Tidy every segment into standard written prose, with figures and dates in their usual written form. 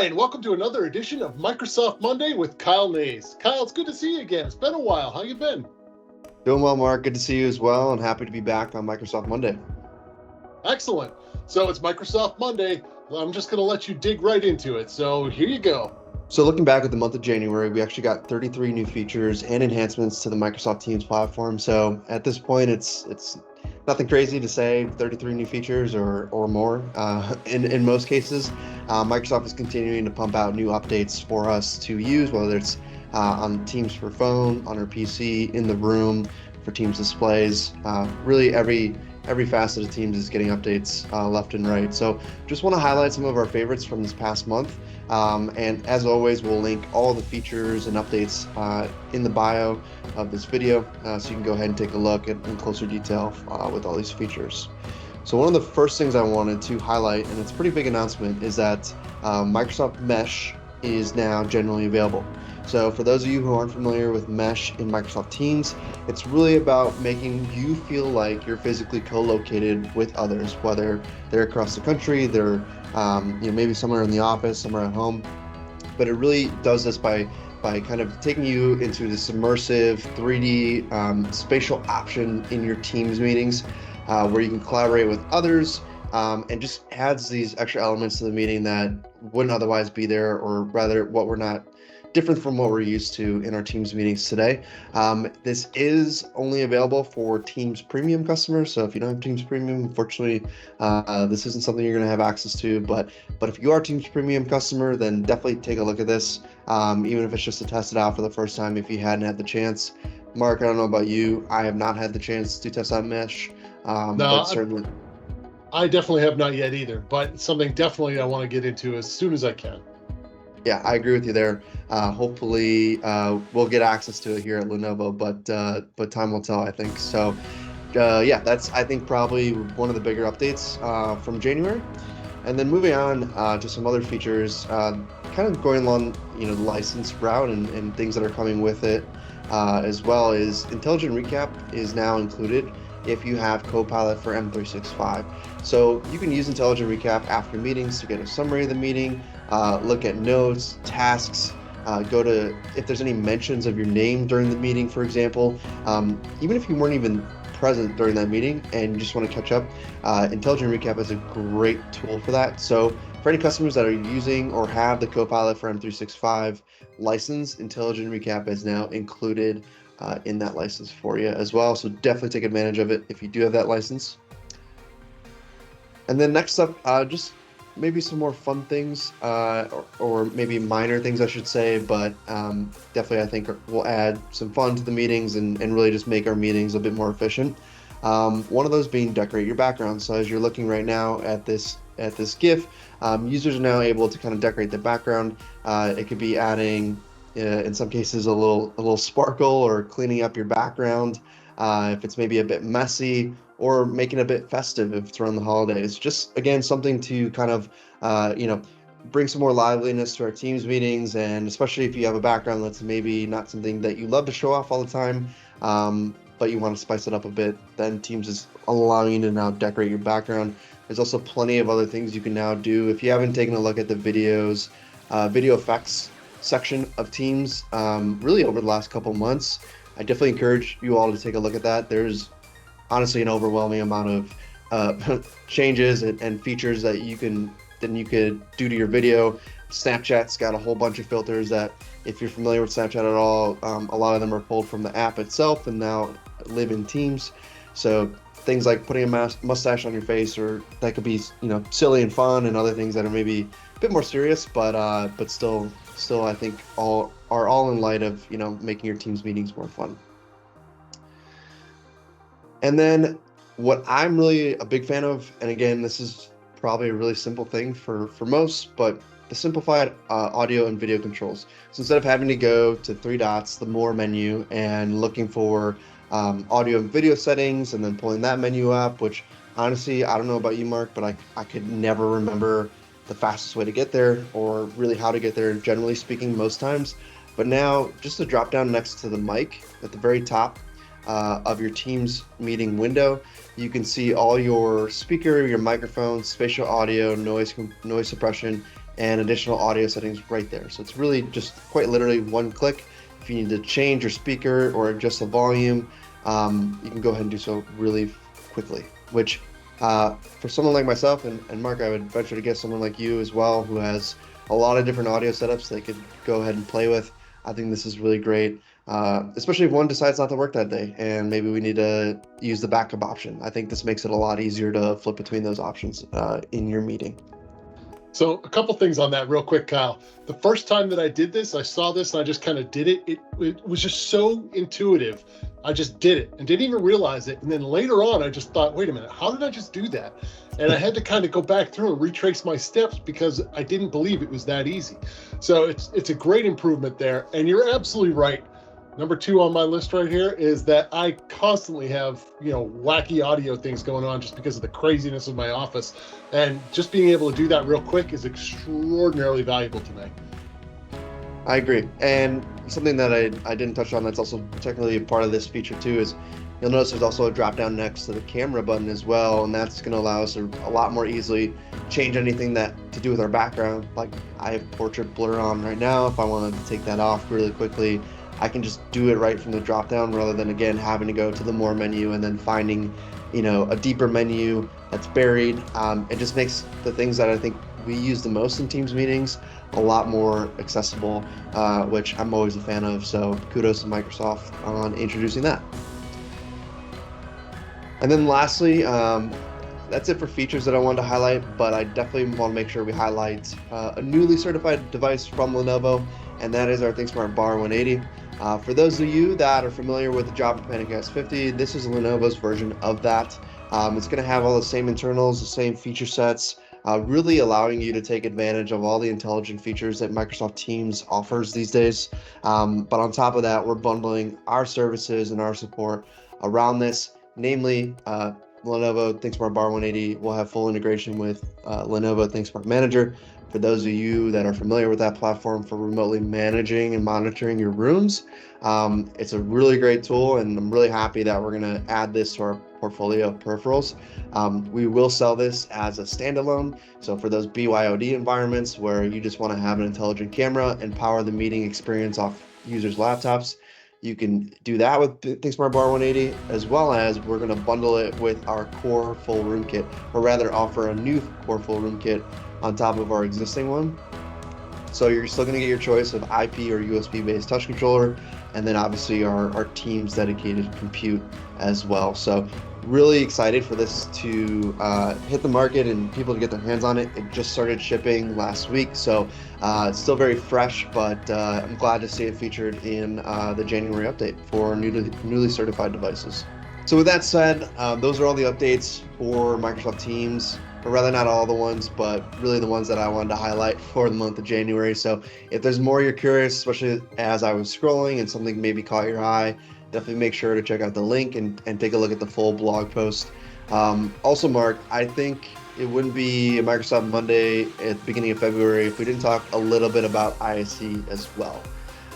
Hi, and welcome to another edition of Microsoft Monday with Kyle Nehs. Kyle, it's good to see you again. It's been a while. How you been? Doing well, Mark. Good to see you as well, and happy to be back on Microsoft Monday. Excellent. So it's Microsoft Monday. I'm just going to let you dig right into it. So here you go. So looking back at the month of January, we actually got 33 new features and enhancements to the Microsoft Teams platform. So at this point, it's nothing crazy to say 33 new features or more. In most cases, Microsoft is continuing to pump out new updates for us to use, whether it's on Teams for phone, on our PC, in the room, for Teams displays. Really every facet of Teams is getting updates left and right. So just want to highlight some of our favorites from this past month. And as always, we'll link all the features and updates in the bio of this video, so you can go ahead and take a look in closer detail with all these features. So one of the first things I wanted to highlight, and it's a pretty big announcement, is that Microsoft Mesh is now generally available. So for those of you who aren't familiar with Mesh in Microsoft Teams, it's really about making you feel like you're physically co-located with others, whether they're across the country, they're maybe somewhere in the office, somewhere at home. But it really does this by kind of taking you into this immersive 3D spatial option in your Teams meetings, where you can collaborate with others, and just adds these extra elements to the meeting that wouldn't otherwise be there, or rather different from what we're used to in our Teams meetings today. This is only available for Teams Premium customers. So if you don't have Teams Premium, unfortunately, this isn't something you're going to have access to. But if you are a Teams Premium customer, then definitely take a look at this, even if it's just to test it out for the first time if you hadn't had the chance. Mark, I don't know about you. I have not had the chance to test out Mesh, but certainly. I definitely have not yet either, but something definitely I want to get into as soon as I can. Yeah, I agree with you there. Hopefully, we'll get access to it here at Lenovo, but time will tell, I think. So, yeah, that's, I think, probably one of the bigger updates from January. And then moving on to some other features, kind of going along, the license route and things that are coming with it, as well as Intelligent Recap is now included if you have Copilot for M365. So you can use Intelligent Recap after meetings to get a summary of the meeting, look at notes, tasks, go to if there's any mentions of your name during the meeting, for example. Even if you weren't even present during that meeting and you just want to catch up, Intelligent Recap is a great tool for that. So for any customers that are using or have the Copilot for M365 license, Intelligent Recap is now included in that license for you as well. So definitely take advantage of it if you do have that license. And then next up, just maybe some more fun things, or maybe minor things, I should say, but definitely I think will add some fun to the meetings and really just make our meetings a bit more efficient. One of those being decorate your background. So as you're looking right now at this GIF, users are now able to kind of decorate the background. It could be adding, in some cases, a little sparkle, or cleaning up your background if it's maybe a bit messy, or making it a bit festive if it's around the holidays. Just, again, something to kind of, bring some more liveliness to our Teams meetings, and especially if you have a background that's maybe not something that you love to show off all the time, but you want to spice it up a bit, then Teams is allowing you to now decorate your background. There's also plenty of other things you can now do. If you haven't taken a look at the video effects section of Teams, really over the last couple months, I definitely encourage you all to take a look at that. There's honestly an overwhelming amount of changes and features that you could do to your video. Snapchat's got a whole bunch of filters that, if you're familiar with Snapchat at all, a lot of them are pulled from the app itself and now live in Teams. So things like putting a mustache on your face, or that could be silly and fun, and other things that are maybe a bit more serious, but still I think all in light of making your Teams meetings more fun. And then what I'm really a big fan of, and again, this is probably a really simple thing for most, but the simplified audio and video controls. So instead of having to go to 3 dots, the more menu, and looking for audio and video settings, and then pulling that menu up, which honestly, I don't know about you, Mark, but I could never remember the fastest way to get there, or really how to get there, generally speaking, most times. But now, just a drop down next to the mic at the very top of your Teams meeting window, you can see all your speaker, your microphone, spatial audio, noise suppression, and additional audio settings right there. So it's really just quite literally one click. If you need to change your speaker or adjust the volume, you can go ahead and do so really quickly, which for someone like myself and Mark, I would venture to guess someone like you as well, who has a lot of different audio setups they could go ahead and play with. I think this is really great, especially if one decides not to work that day and maybe we need to use the backup option. I think this makes it a lot easier to flip between those options in your meeting. So a couple things on that real quick, Kyle. The first time that I did this, I saw this and I just kind of did it. It was just so intuitive. I just did it and didn't even realize it. And then later on, I just thought, wait a minute, how did I just do that? And I had to kind of go back through and retrace my steps because I didn't believe it was that easy. So it's a great improvement there. And you're absolutely right. Number 2 on my list right here is that I constantly have, wacky audio things going on just because of the craziness of my office. And just being able to do that real quick is extraordinarily valuable to me. I agree. And something that I didn't touch on that's also technically a part of this feature too is you'll notice there's also a drop down next to the camera button as well. And that's going to allow us to a lot more easily change anything that to do with our background. Like I have portrait blur on right now. If I wanted to take that off really quickly, I can just do it right from the drop down rather than again having to go to the more menu and then finding, a deeper menu that's buried. It just makes the things that I think we use the most in Teams meetings a lot more accessible, which I'm always a fan of. So kudos to Microsoft on introducing that. And then lastly, that's it for features that I wanted to highlight, but I definitely want to make sure we highlight a newly certified device from Lenovo, and that is our Thinksmart Bar 180. For those of you that are familiar with the Java Panic S50, this is Lenovo's version of that. It's going to have all the same internals, the same feature sets, really allowing you to take advantage of all the intelligent features that Microsoft Teams offers these days. But on top of that, we're bundling our services and our support around this, namely Lenovo Thinksmart Bar 180 will have full integration with Lenovo Thinksmart Manager. For those of you that are familiar with that platform for remotely managing and monitoring your rooms, it's a really great tool, and I'm really happy that we're going to add this to our portfolio of peripherals. We will sell this as a standalone, so for those BYOD environments where you just want to have an intelligent camera and power the meeting experience off users' laptops, you can do that with Thinksmart Bar 180, as well as we're going to bundle it with our core full room kit, or rather offer a new core full room kit on top of our existing one. So you're still going to get your choice of IP or USB based touch controller, and then obviously our Teams dedicated compute as well. So really excited for this to hit the market and people to get their hands on it. It just started shipping last week, so it's still very fresh, but I'm glad to see it featured in the January update for newly certified devices. So with that said, those are all the updates for Microsoft Teams, or rather not all the ones, but really the ones that I wanted to highlight for the month of January. So if there's more you're curious, especially as I was scrolling and something maybe caught your eye, definitely make sure to check out the link and take a look at the full blog post. Also, Mark, I think it wouldn't be a Microsoft Monday at the beginning of February if we didn't talk a little bit about ISE as well.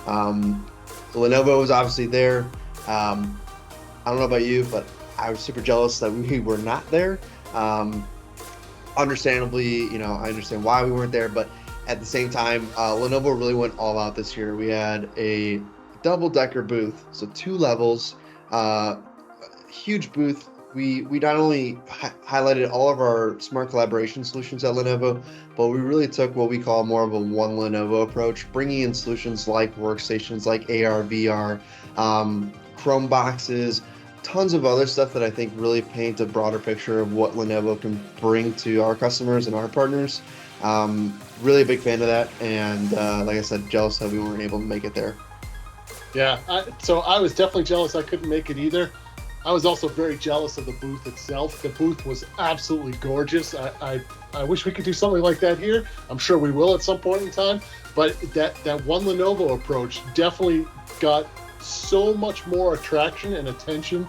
Lenovo was obviously there. I don't know about you, but I was super jealous that we were not there. Understandably, I understand why we weren't there, but at the same time, Lenovo really went all out this year. We had a double-decker booth, so 2 levels, huge booth. We not only highlighted all of our smart collaboration solutions at Lenovo, but we really took what we call more of a one Lenovo approach, bringing in solutions like workstations, like AR, VR, Chromeboxes, tons of other stuff that I think really paint a broader picture of what Lenovo can bring to our customers and our partners. Really a big fan of that, and like I said, jealous that we weren't able to make it there. Yeah, so I was definitely jealous I couldn't make it either. I was also very jealous of the booth itself. The booth was absolutely gorgeous. I wish we could do something like that here. I'm sure we will at some point in time, but that one Lenovo approach definitely got so much more attraction and attention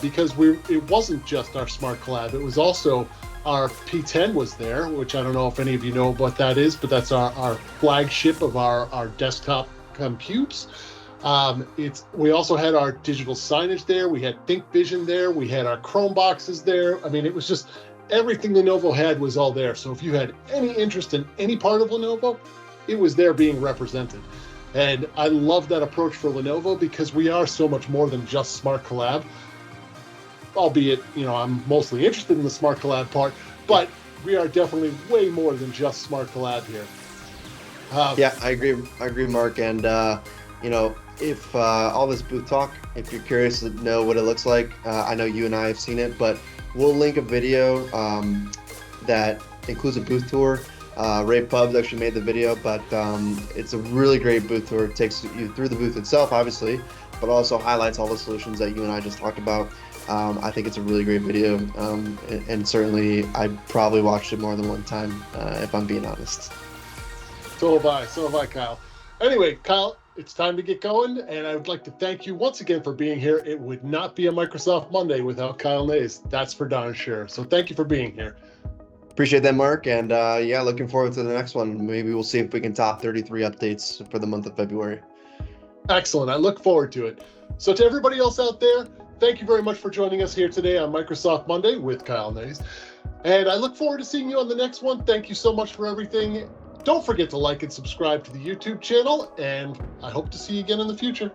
because it wasn't just our SmartCollab. It was also our P10 was there, which I don't know if any of you know what that is, but that's our flagship of our desktop computes. We also had our digital signage there. We had Thinkvision there. We had our Chromeboxes there. I mean, it was just everything Lenovo had was all there. So if you had any interest in any part of Lenovo, it was there being represented. And I love that approach for Lenovo because we are so much more than just SmartCollab. Albeit, I'm mostly interested in the SmartCollab part, but we are definitely way more than just SmartCollab here. Yeah, I agree, Mark. And if all this booth talk, if you're curious to know what it looks like, I know you and I have seen it, but we'll link a video that includes a booth tour. rAVe Pubs actually made the video, but it's a really great booth tour. It takes you through the booth itself, obviously, but also highlights all the solutions that you and I just talked about. I think it's a really great video, and certainly I probably watched it more than one time, if I'm being honest. So have I, Kyle. Anyway, Kyle, it's time to get going, and I would like to thank you once again for being here. It would not be a Microsoft Monday without Kyle Nehs. That's for darn sure. So thank you for being here. Appreciate that, Mark, and yeah, looking forward to the next one. Maybe we'll see if we can top 33 updates for the month of February. Excellent. I look forward to it. So to everybody else out there, thank you very much for joining us here today on Microsoft Monday with Kyle Nehs. And I look forward to seeing you on the next one. Thank you so much for everything. Don't forget to like and subscribe to the YouTube channel, and I hope to see you again in the future.